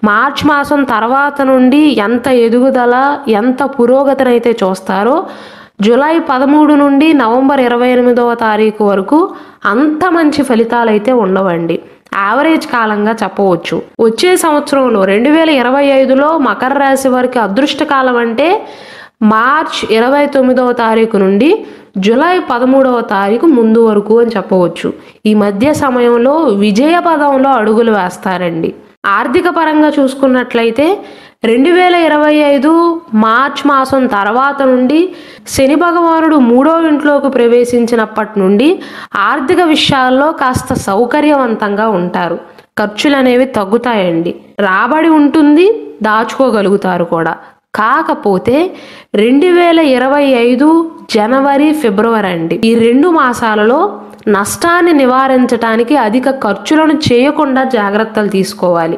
March మాసం తర్వాత నుండి ఎంత ఎదుగుదల, ఎంత పురోగతినైతే చూస్తారో జూలై 13 నుండి నవంబర్ 28వ తారీఖు వరకు అంత మంచి ఫలితాలైతే ఉండవండి. యావరేజ్ కాలంగా చెప్పవచ్చు. వచ్చే సంవత్సరంలో 2025లో మకర రాశి వారికి అదృష్టకాలం అంటే మార్చ్ 29వ తారీఖు నుండి జూలై 13వ తారీఖు ముందు వరకు అని చెప్పవచ్చు. ఈ మధ్య సమయంలో విజయ పదంలో అడుగులు వేస్తారండి. ఆర్థిక పరంగా చూసుకున్నట్లయితే 2025 మార్చ్ మాసం తర్వాత నుండి శని భగవానుడు 3వ ఇంట్లోకి ప్రవేశించినప్పటి నుండి ఆర్థిక విషయాల్లో కాస్త సౌకర్యవంతంగా ఉంటారు. ఖర్చులు అనేవి తగ్గుతాయండి. రాబడి ఉంటుంది, దాచుకోగలుగుతారు కూడా. కాకపోతే 2025 జనవరి, ఫిబ్రవరి అండి, ఈ 2 మాసాలలో నష్టాన్ని నివారించడానికి అధిక ఖర్చులను చేయకుండా జాగ్రత్తలు తీసుకోవాలి.